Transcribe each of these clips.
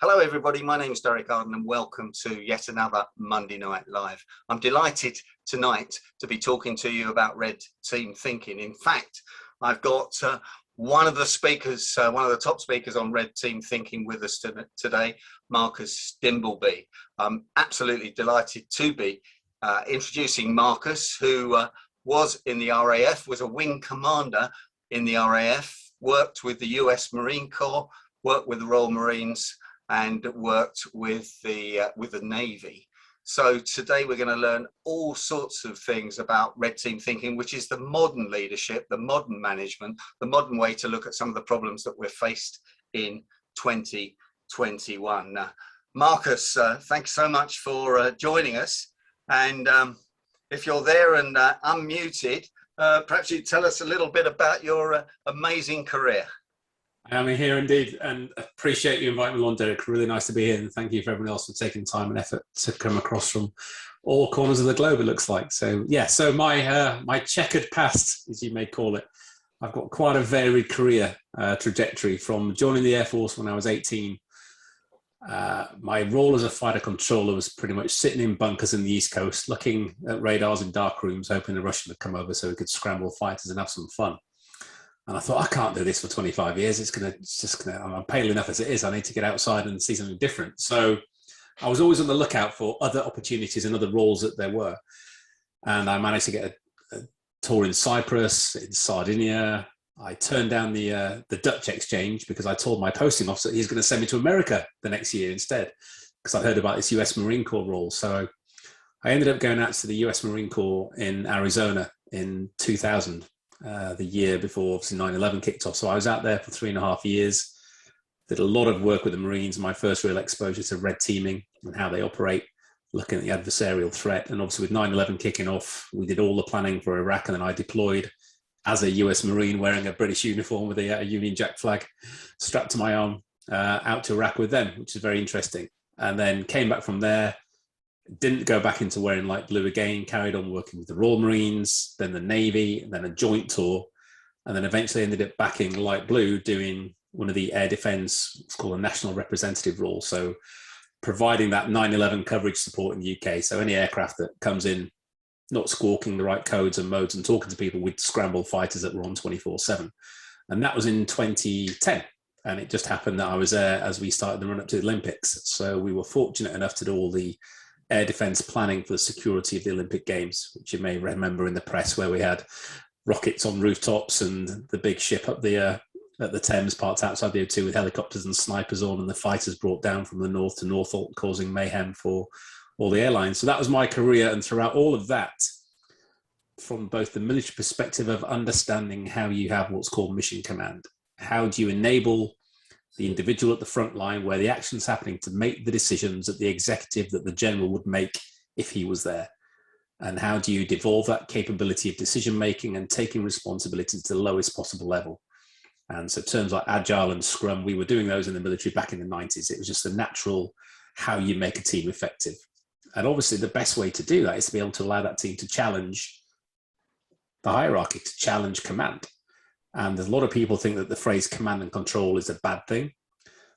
Hello everybody, my name is Derek Arden and welcome to yet another Monday Night Live. I'm delighted tonight to be talking to you about red team thinking. In fact, I've got one of the speakers, one of the top speakers on red team thinking with us today, Marcus Dimbleby. I'm absolutely delighted to be introducing Marcus, who was in the RAF, was a wing commander in the RAF, worked with the US Marine Corps, worked with the Royal Marines, and worked with the Navy. So today we're going to learn all sorts of things about red team thinking, which is the modern leadership, the modern management, the modern way to look at some of the problems that we're faced in 2021. Marcus, thanks so much for joining us. And if you're there and unmuted, perhaps you'd tell us a little bit about your amazing career. I am here indeed, and appreciate you inviting me along, Derek. Really nice to be here, and thank you for everyone else for taking time and effort to come across from all corners of the globe, it looks like. So yeah, so my checkered past, as you may call it, I've got quite a varied career trajectory from joining the Air Force when I was 18. My role as a fighter controller was pretty much sitting in bunkers in the East Coast, looking at radars in dark rooms, hoping the Russian would come over so we could scramble fighters and have some fun. And I thought, I can't do this for 25 years. I'm pale enough as it is. I need to get outside and see something different. So I was always on the lookout for other opportunities and other roles that there were. And I managed to get a tour in Cyprus, in Sardinia. I turned down the Dutch exchange because I told my posting officer he's going to send me to America the next year instead, because I'd heard about this US Marine Corps role. So I ended up going out to the US Marine Corps in Arizona in 2000. The year before obviously 9/11 kicked off. So I was out there for 3.5 years, did a lot of work with the Marines, my first real exposure to red teaming and how they operate, looking at the adversarial threat. And obviously with 9/11 kicking off, we did all the planning for Iraq, and then I deployed as a US Marine wearing a British uniform with a Union Jack flag strapped to my arm out to Iraq with them, which is very interesting. And then came back from there, didn't go back into wearing light blue again, carried on working with the Royal Marines, then the Navy, and then a joint tour, and then eventually ended up backing light blue, doing one of the air defense, it's called a national representative role. So providing that 9/11 coverage support in the UK. So any aircraft that comes in, not squawking the right codes and modes and talking to people, we'd scramble fighters that were on 24/7. And that was in 2010. And it just happened that I was there as we started the run up to the Olympics. So we were fortunate enough to do all the air defense planning for the security of the Olympic Games, which you may remember in the press, where we had rockets on rooftops and the big ship up the at the Thames parked outside the O2 with helicopters and snipers on, and the fighters brought down from the north to Norfolk, causing mayhem for all the airlines. So that was my career, and throughout all of that, from both the military perspective of understanding how you have what's called mission command, how do you enable the individual at the front line where the action's happening to make the decisions that the executive, that the general would make if he was there? And how do you devolve that capability of decision making and taking responsibility to the lowest possible level? And so terms like agile and scrum, we were doing those in the military back in the 90s. It was just a natural how you make a team effective. And obviously the best way to do that is to be able to allow that team to challenge the hierarchy, to challenge command. And there's a lot of people think that the phrase command and control is a bad thing.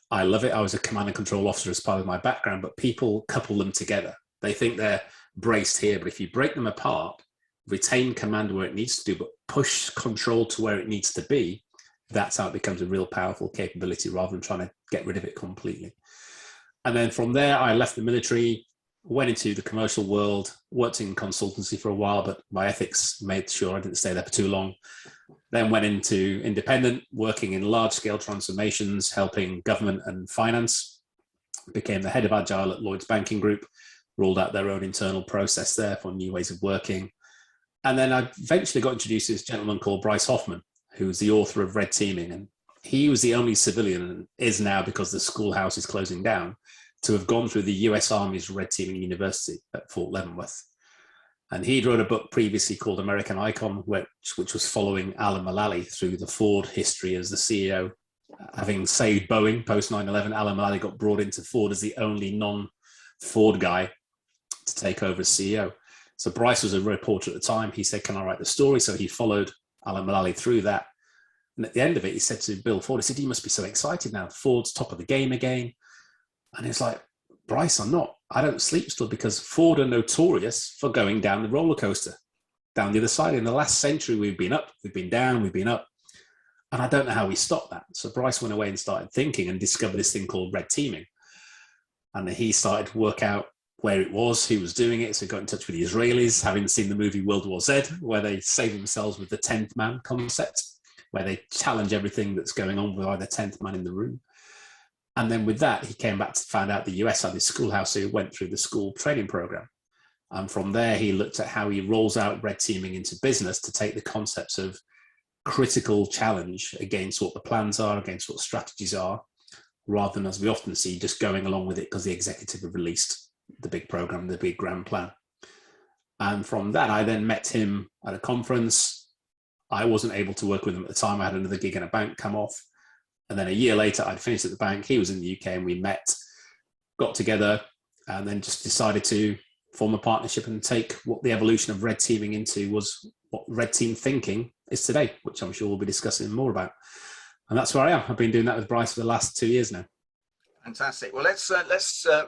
I love it. I was a command and control officer as part of my background, but people couple them together. They think they're braced here, but if you break them apart, retain command where it needs to do, but push control to where it needs to be, that's how it becomes a real powerful capability rather than trying to get rid of it completely. And then from there, I left the military, went into the commercial world, worked in consultancy for a while, but my ethics made sure I didn't stay there for too long. Then went into independent, working in large-scale transformations, helping government and finance. Became the head of Agile at Lloyds Banking Group, rolled out their own internal process there for new ways of working. And then I eventually got introduced to this gentleman called Bryce Hoffman, who's the author of Red Teaming. And he was the only civilian, and is now because the schoolhouse is closing down, to have gone through the US Army's Red Teaming University at Fort Leavenworth. And he'd wrote a book previously called American Icon, which was following Alan Mulally through the Ford history as the CEO. Having saved Boeing post 9/11, Alan Mulally got brought into Ford as the only non-Ford guy to take over as CEO. So Bryce was a reporter at the time. He said, can I write the story? So he followed Alan Mulally through that. And at the end of it, he said to Bill Ford, he said, you must be so excited now. Ford's top of the game again. And it's like, Bryce, I don't sleep still, because Ford are notorious for going down the roller coaster, down the other side. In the last century, we've been up, we've been down, we've been up. And I don't know how we stop that. So Bryce went away and started thinking and discovered this thing called red teaming. And he started to work out where it was, who was doing it. So he got in touch with the Israelis, having seen the movie World War Z, where they save themselves with the 10th man concept, where they challenge everything that's going on by the 10th man in the room. And then with that, he came back to find out the US had this schoolhouse, so he went through the school training program. And from there, he looked at how he rolls out red teaming into business to take the concepts of critical challenge against what the plans are, against what strategies are, rather than, as we often see, just going along with it because the executive have released the big program, the big grand plan. And from that, I then met him at a conference. I wasn't able to work with him at the time. I had another gig in a bank come off. And then a year later, I'd finished at the bank. He was in the UK and we met, got together, and then just decided to form a partnership and take what the evolution of red teaming into was what red team thinking is today, which I'm sure we'll be discussing more about. And that's where I am. I've been doing that with Bryce for the last 2 years now. Fantastic. Well, let's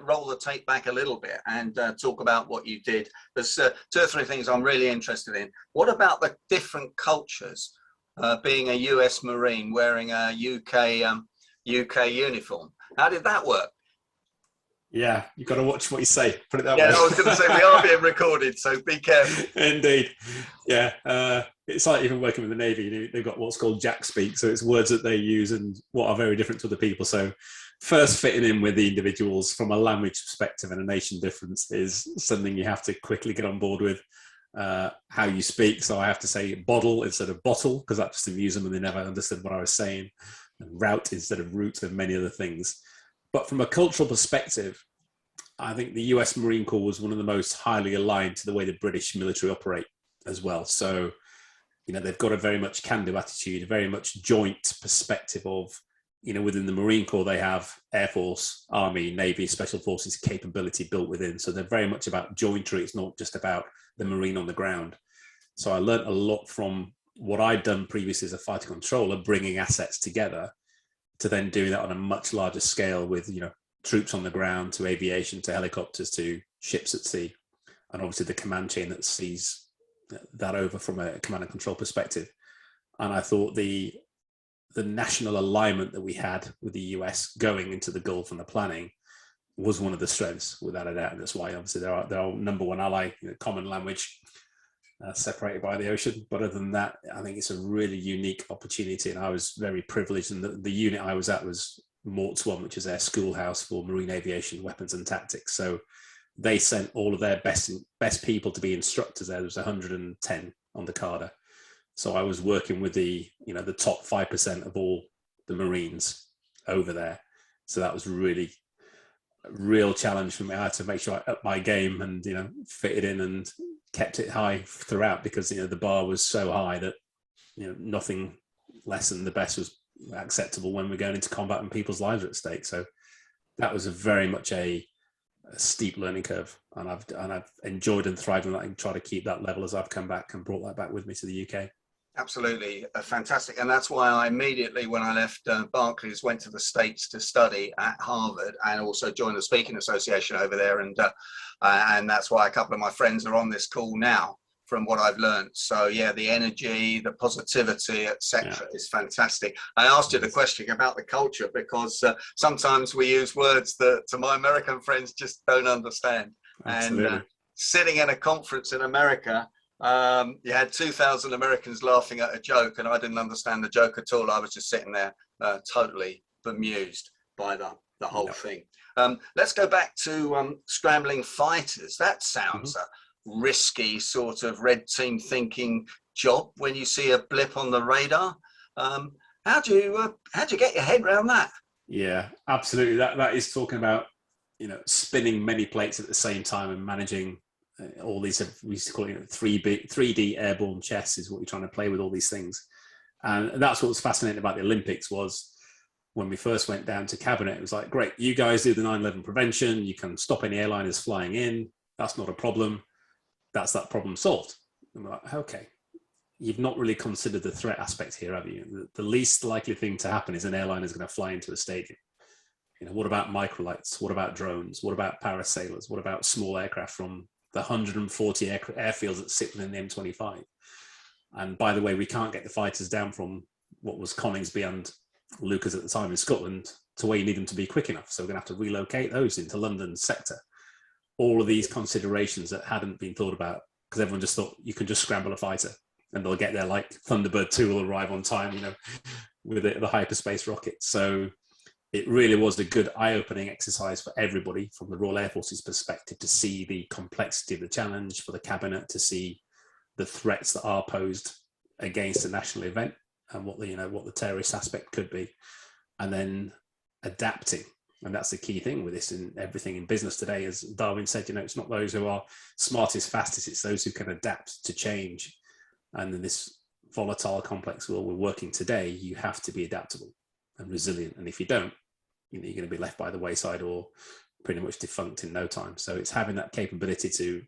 roll the tape back a little bit and talk about what you did. There's 2 or 3 things I'm really interested in. What about the different cultures? Being a US Marine wearing a UK uniform, how did that work? Yeah, you've got to watch what you say. Put it that way. Yeah, I was going to say we are being recorded, so be careful. Indeed. Yeah, it's like even working with the Navy. They've got what's called Jack speak, so it's words that they use and what are very different to other people. So first fitting in with the individuals from a language perspective and a nation difference is something you have to quickly get on board with. How you speak. So I have to say bottle instead of bottle, because that just amused them and they never understood what I was saying. And route instead of route, and many other things. But from a cultural perspective, I think the US Marine Corps was one of the most highly aligned to the way the British military operate as well. So, they've got a very much can-do attitude, a very much joint perspective of, within the Marine Corps, they have Air Force, Army, Navy, Special Forces capability built within. So they're very much about jointry. It's not just about the Marine on the ground. So I learned a lot from what I'd done previously as a fighter controller, bringing assets together, to then doing that on a much larger scale with, troops on the ground, to aviation, to helicopters, to ships at sea, and obviously the command chain that sees that over from a command and control perspective. And I thought the national alignment that we had with the US going into the Gulf and the planning was one of the strengths, without a doubt. And that's why obviously they're our number one ally, common language, separated by the ocean. But other than that, I think it's a really unique opportunity, and I was very privileged. And the unit I was at was Morts 1, which is their schoolhouse for marine aviation, weapons and tactics. So they sent all of their best people to be instructors there. There was 110 on the cadre. So I was working with the top 5% of all the Marines over there. So that was really a real challenge for me. I had to make sure I upped my game and, fitted in and kept it high throughout, because, the bar was so high that, nothing less than the best was acceptable when we're going into combat and people's lives are at stake. So that was a very much a steep learning curve, and I've enjoyed and thrived on that, and try to keep that level as I've come back and brought that back with me to the UK. Absolutely fantastic. And that's why I immediately, when I left Barclays, went to the States to study at Harvard, and also joined the Speaking Association over there. And that's why a couple of my friends are on this call now, from what I've learned. So yeah, the energy, the positivity, etc., is fantastic. I asked you the question about the culture because sometimes we use words that my American friends just don't understand. Absolutely. And sitting in a conference in America, you had 2,000 Americans laughing at a joke, and I didn't understand the joke at all. I was just sitting there totally bemused by the whole thing. Let's go back to scrambling fighters. That sounds a risky sort of red team thinking job when you see a blip on the radar. How do you get your head around that? Yeah, absolutely. That is talking about, spinning many plates at the same time and managing all these, we used to call it 3D airborne chess is what you're trying to play with all these things. And that's what was fascinating about the Olympics was when we first went down to cabinet, it was like, great, you guys do the 9/11 prevention. You can stop any airliners flying in. That's not a problem. That's that problem solved. And we're like, okay, you've not really considered the threat aspect here, have you? The least likely thing to happen is an airliner is going to fly into a stadium. what about microlights? What about drones? What about parasailers? What about small aircraft from the 140 airfields that sit within the M25? And by the way, we can't get the fighters down from what was Coningsby and Lucas at the time in Scotland to where you need them to be quick enough. So we're going to have to relocate those into London sector. All of these considerations that hadn't been thought about, because everyone just thought you can just scramble a fighter and they'll get there, like Thunderbird 2 will arrive on time, with the hyperspace rocket. So it really was a good eye-opening exercise for everybody from the Royal Air Force's perspective to see the complexity of the challenge, for the cabinet to see the threats that are posed against a national event and what the terrorist aspect could be, and then adapting. And that's the key thing with this and everything in business today. As Darwin said, it's not those who are smartest, fastest, it's those who can adapt to change. And in this volatile, complex world we're working today, you have to be adaptable and resilient. And if you don't, you're going to be left by the wayside or pretty much defunct in no time. So it's having that capability to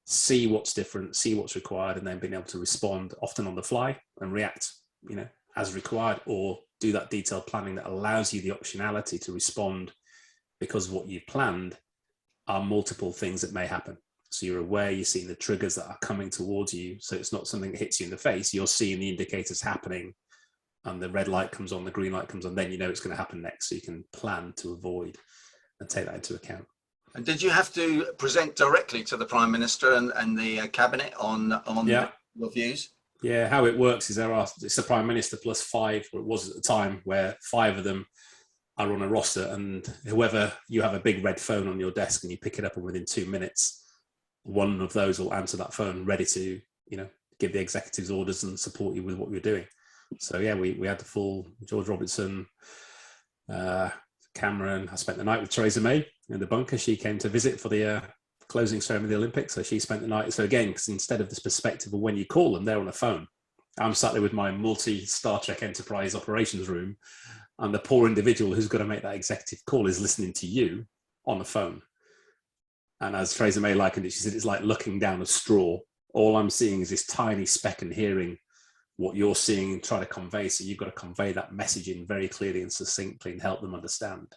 see what's different, see what's required, and then being able to respond often on the fly and react, as required, or do that detailed planning that allows you the optionality to respond because what you've planned are multiple things that may happen. So you're aware, you're seeing the triggers that are coming towards you. So it's not something that hits you in the face. You're seeing the indicators happening and the red light comes on, the green light comes on, then it's going to happen next. So you can plan to avoid and take that into account. And did you have to present directly to the Prime Minister and the Cabinet on your views? Yeah, how it works is it's the Prime Minister plus 5, or it was at the time, where 5 of them are on a roster, and whoever, you have a big red phone on your desk and you pick it up, and within 2 minutes, one of those will answer that phone ready to, give the executives orders and support you with what you're doing. So yeah, we had the full George Robertson, Cameron. I spent the night with Theresa May in the bunker. She came to visit for the closing ceremony of the Olympics. So she spent the night. So again, because instead of this perspective of when you call them, they're on a phone. I'm sat there with my multi-Star Trek Enterprise operations room, and the poor individual who's got to make that executive call is listening to you on the phone. And as Theresa May likened it, she said, it's like looking down a straw. All I'm seeing is this tiny speck and hearing what you're seeing and try to convey. So you've got to convey that messaging very clearly and succinctly and help them understand.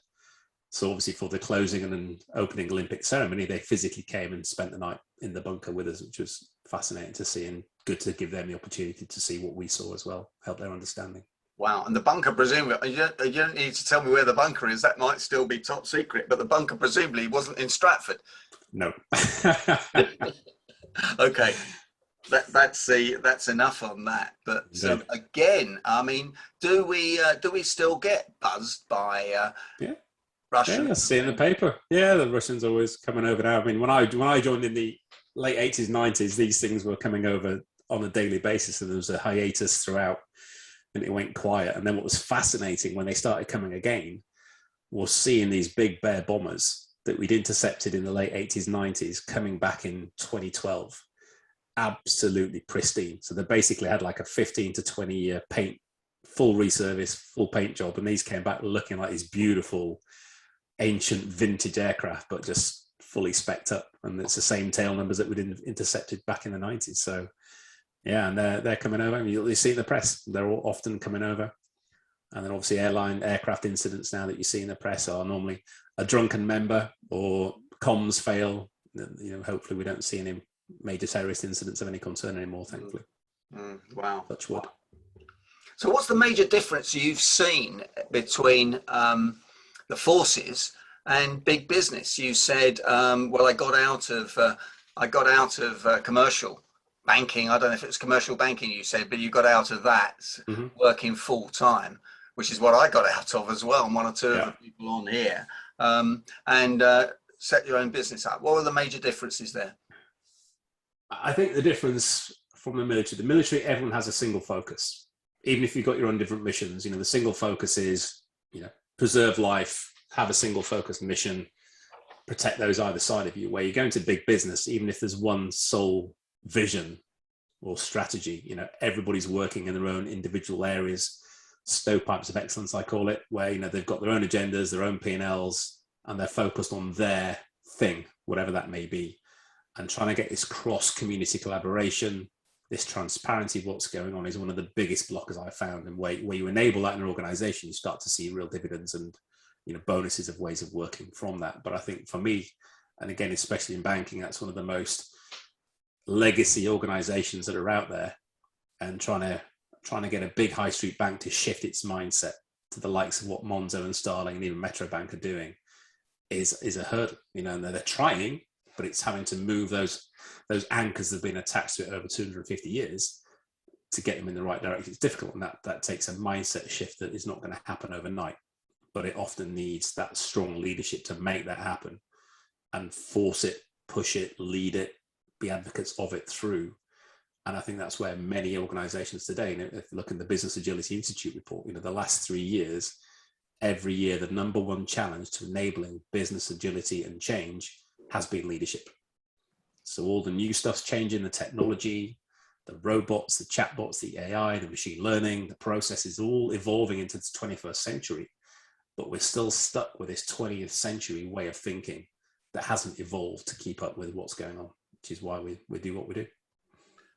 So obviously for the closing and then opening Olympic ceremony, they physically came and spent the night in the bunker with us, which was fascinating to see and good to give them the opportunity to see what we saw as well, help their understanding. Wow. And the bunker, presumably, you don't need to tell me where the bunker is. That might still be top secret, but the bunker presumably wasn't in Stratford. No. Okay. That's enough on that. But again, I mean, do we still get buzzed by Russians? Yeah, I see in the paper. Yeah, the Russians always coming over now. I mean, when I joined in the late 80s, 90s, these things were coming over on a daily basis, and there was a hiatus throughout, and it went quiet. And then what was fascinating when they started coming again was seeing these big bear bombers that we'd intercepted in the late 80s, 90s coming back in 2012. Absolutely pristine. So they basically had like a 15 to 20 year paint, full reservice, full paint job, and these came back looking like these beautiful ancient vintage aircraft, but just fully spec'd up. And it's the same tail numbers that we'd intercepted back in the 90s. So yeah, and they're coming over. I mean, you see in the press, they're all often coming over. And then obviously aircraft incidents now that you see in the press are normally a drunken member or comms fail. Hopefully we don't see any major terrorist incidents of any concern anymore, thankfully. Wow. Touch wood. So what's the major difference you've seen between the forces and big business? You said, well, I got out of commercial banking. I don't know if it's commercial banking you said, but you got out of that working full time, which is what I got out of as well. And one or two of the people on here, and set your own business up. What were the major differences there? I think the difference from the military, everyone has a single focus. Even if you've got your own different missions, the single focus is, preserve life, have a single focused mission, protect those either side of you. Where you go into big business, even if there's one sole vision or strategy, everybody's working in their own individual areas, stovepipes of excellence, I call it, where, they've got their own agendas, their own P&Ls, and they're focused on their thing, whatever that may be. And trying to get this cross-community collaboration, this transparency of what's going on is one of the biggest blockers I've found. And where you enable that in an organization, you start to see real dividends and bonuses of ways of working from that. But I think for me, and again, especially in banking, that's one of the most legacy organizations that are out there, and trying to get a big high street bank to shift its mindset to the likes of what Monzo and Starling and even Metro Bank are doing is a hurdle, and they're trying, but it's having to move those anchors that have been attached to it over 250 years to get them in the right direction. It's difficult, and that takes a mindset shift that is not going to happen overnight, but it often needs that strong leadership to make that happen and force it, push it, lead it, be advocates of it through. And I think that's where many organizations today, if you look at the Business Agility Institute report, the last 3 years, every year, the number one challenge to enabling business agility and change has been leadership. So all the new stuff's changing, the technology, the robots, the chatbots, the AI, the machine learning, the processes all evolving into the 21st century. But we're still stuck with this 20th century way of thinking that hasn't evolved to keep up with what's going on, which is why we do what we do.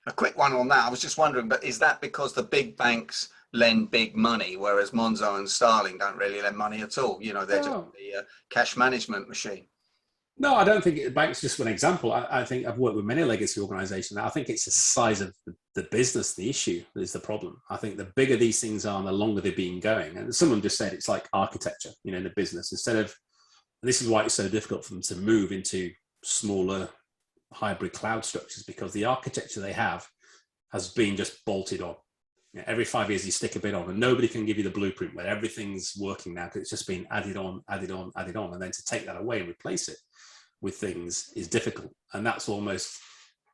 A quick one on that. I was just wondering, but is that because the big banks lend big money, whereas Monzo and Starling don't really lend money at all? They're just the cash management machine. No, I don't think banks just one example. I think I've worked with many legacy organizations. I think it's the size of the business, the issue is the problem. I think the bigger these things are and the longer they've been going. And someone just said it's like architecture, in the business. Instead of, and this is why it's so difficult for them to move into smaller hybrid cloud structures, because the architecture they have has been just bolted on. Every 5 years you stick a bit on, and nobody can give you the blueprint where everything's working now, because it's just been added on. And then to take that away and replace it with things is difficult. And that's almost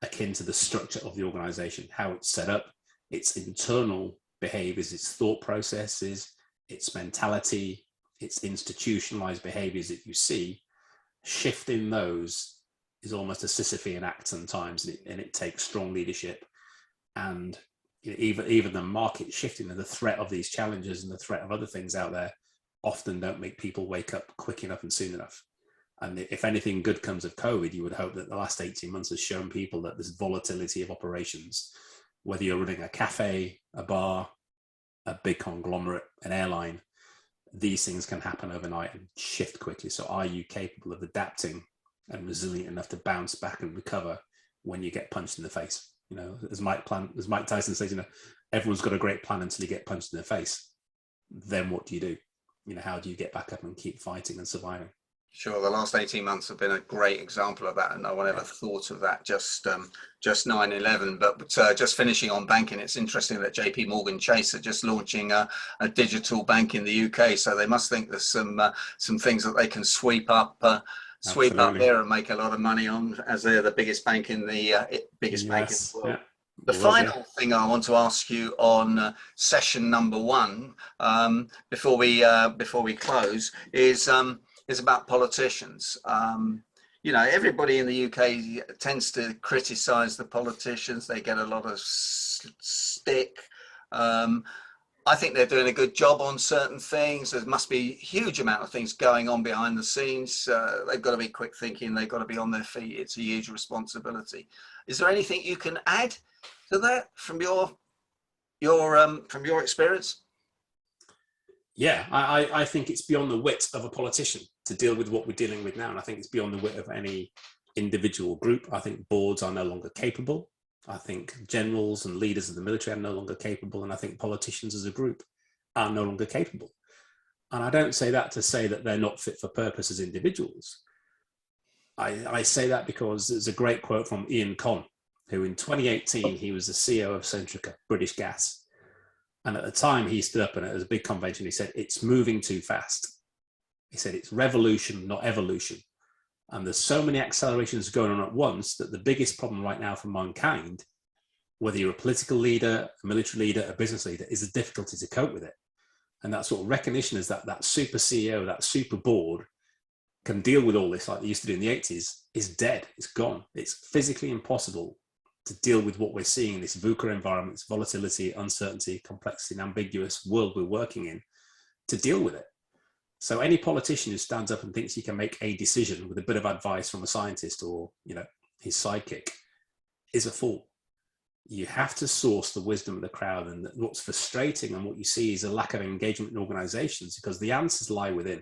akin to the structure of the organization, how it's set up, its internal behaviors, its thought processes, its mentality, its institutionalized behaviors that you see. Shifting those is almost a Sisyphean act sometimes, and it takes strong leadership. And even the market shifting and the threat of these challenges and the threat of other things out there often don't make people wake up quick enough and soon enough. And if anything good comes of COVID, you would hope that the last 18 months has shown people that this volatility of operations, whether you're running a cafe, a bar, a big conglomerate, an airline, these things can happen overnight and shift quickly. So are you capable of adapting and resilient enough to bounce back and recover when you get punched in the face? As Mike Tyson says, everyone's got a great plan until you get punched in the face. Then what do you do? How do you get back up and keep fighting and surviving? Sure, the last 18 months have been a great example of that, and no one ever thought of that just 9/11. But just finishing on banking, it's interesting that JP Morgan Chase are just launching a digital bank in the UK, so they must think there's some things that they can sweep up there and make a lot of money on, as they're the biggest bank in the biggest bank in the world. Yeah. The final thing I want to ask you on session number 1, before we close, is about politicians. Everybody in the UK tends to criticise the politicians. They get a lot of stick. I think they're doing a good job on certain things. There must be a huge amount of things going on behind the scenes. They've got to be quick thinking. They've got to be on their feet. It's a huge responsibility. Is there anything you can add to that from your experience? Yeah, I think it's beyond the wit of a politician to deal with what we're dealing with now. And I think it's beyond the wit of any individual group. I think boards are no longer capable. I think generals and leaders of the military are no longer capable. And I think politicians as a group are no longer capable. And I don't say that to say that they're not fit for purpose as individuals. I say that because there's a great quote from Ian Conn, who in 2018, he was the CEO of Centrica, British Gas. And at the time he stood up and it was a big convention. He said, it's moving too fast. He said, it's revolution, not evolution. And there's so many accelerations going on at once that the biggest problem right now for mankind, whether you're a political leader, a military leader, a business leader, is the difficulty to cope with it. And that sort of recognition is that super CEO, that super board can deal with all this like they used to do in the 80s is dead. It's gone. It's physically impossible to deal with what we're seeing in this VUCA environment, this volatility, uncertainty, complexity, and ambiguous world we're working in, to deal with it. So any politician who stands up and thinks he can make a decision with a bit of advice from a scientist or, his sidekick is a fool. You have to source the wisdom of the crowd. And what's frustrating and what you see is a lack of engagement in organizations, because the answers lie within.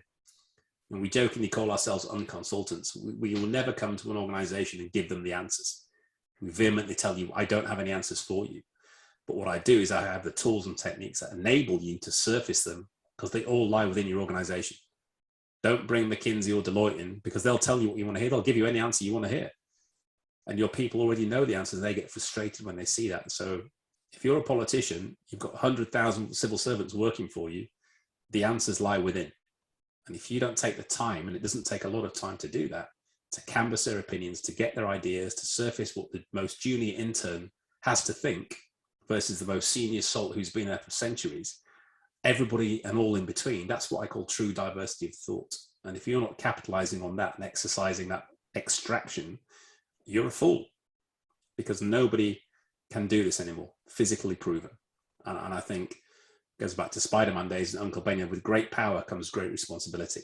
And we jokingly call ourselves unconsultants. We will never come to an organization and give them the answers. We vehemently tell you, I don't have any answers for you. But what I do is I have the tools and techniques that enable you to surface them, because they all lie within your organization. Don't bring McKinsey or Deloitte in, because they'll tell you what you want to hear. They'll give you any answer you want to hear. And your people already know the answers, and they get frustrated when they see that. So if you're a politician, you've got 100,000 civil servants working for you, the answers lie within. And if you don't take the time, and it doesn't take a lot of time to do that, to canvass their opinions, to get their ideas, to surface what the most junior intern has to think versus the most senior salt who's been there for centuries, everybody and all in between, that's what I call true diversity of thought. And if you're not capitalizing on that and exercising that extraction, you're a fool, because nobody can do this anymore, physically proven. And I think goes back to Spider-Man days and Uncle Ben, with great power comes great responsibility.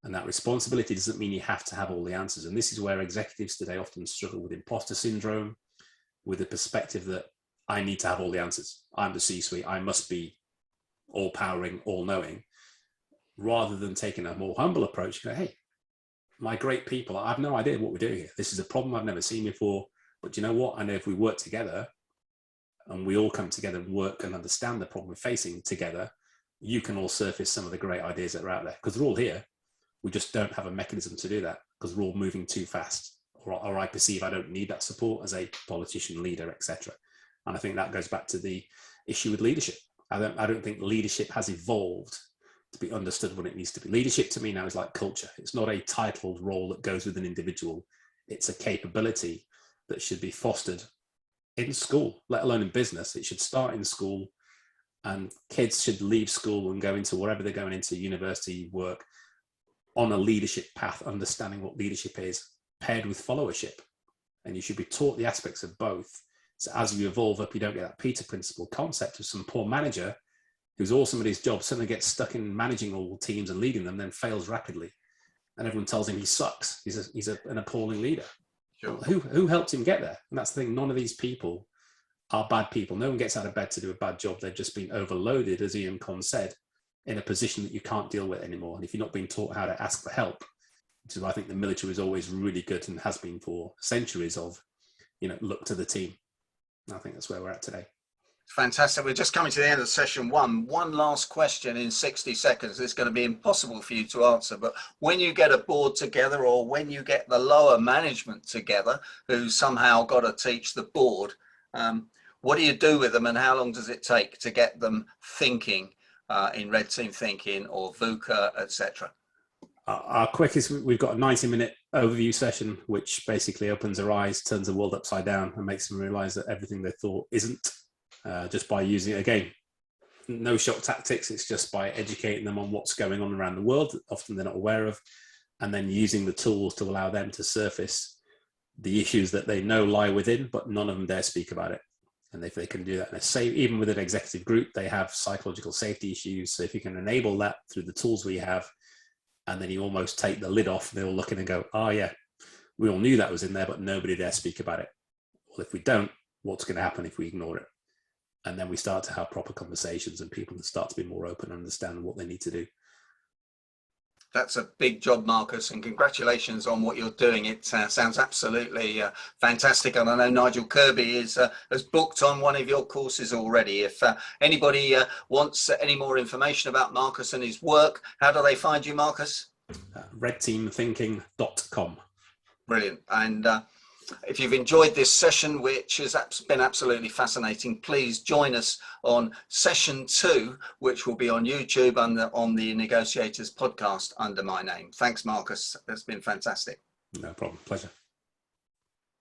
And that responsibility doesn't mean you have to have all the answers. And this is where executives today often struggle with imposter syndrome, with the perspective that I need to have all the answers. I'm the C-suite, I must be all-powering, all-knowing, rather than taking a more humble approach. You go, hey, my great people, I have no idea what we're doing here. This is a problem I've never seen before. But you know what? I know if we work together, and we all come together and work and understand the problem we're facing together, you can all surface some of the great ideas that are out there, because they're all here. We just don't have a mechanism to do that, because we're all moving too fast, or I perceive I don't need that support as a politician, leader, etc. And I think that goes back to the issue with leadership. I don't think leadership has evolved to be understood when it needs to be. Leadership to me now is like culture. It's not a titled role that goes with an individual. It's a capability that should be fostered in school, let alone in business. It should start in school, and kids should leave school and go into wherever they're going into, university, work, on a leadership path, understanding what leadership is, paired with followership. And you should be taught the aspects of both. So as you evolve up, you don't get that Peter Principle concept of some poor manager who's awesome at his job, suddenly gets stuck in managing all teams and leading them, then fails rapidly. And everyone tells him he sucks. He's an appalling leader. Sure. Who helped him get there? And that's the thing. None of these people are bad people. No one gets out of bed to do a bad job. They've just been overloaded, as Ian Conn said, in a position that you can't deal with anymore. And if you're not being taught how to ask for help, which is why I think the military is always really good and has been for centuries of, look to the team. And I think that's where we're at today. Fantastic. We're just coming to the end of session one. One last question in 60 seconds. It's going to be impossible for you to answer, but when you get a board together, or when you get the lower management together who somehow got to teach the board, what do you do with them, and how long does it take to get them thinking in red team thinking or VUCA, etc.? Our quickest, we've got a 90-minute overview session, which basically opens their eyes, turns the world upside down, and makes them realize that everything they thought isn't. Just by using, again, no shock tactics. It's just by educating them on what's going on around the world, often they're not aware of, and then using the tools to allow them to surface the issues that they know lie within, but none of them dare speak about it. And if they can do that in a safe, even with an executive group, they have psychological safety issues. So if you can enable that through the tools we have, and then you almost take the lid off, and they all look in and go, oh yeah, we all knew that was in there, but nobody dare speak about it. Well, if we don't, what's going to happen if we ignore it? And then we start to have proper conversations, and people start to be more open and understand what they need to do. That's a big job, Marcus, and congratulations on what you're doing. It sounds absolutely fantastic. And I know Nigel Kirby has booked on one of your courses already. If anybody wants any more information about Marcus and his work, how do they find you, Marcus? redteamthinking.com. Brilliant. And if you've enjoyed this session, which has been absolutely fascinating, please join us on session 2, which will be on YouTube and on the Negotiators podcast under my name. Thanks, Marcus. That's been fantastic. No problem. Pleasure.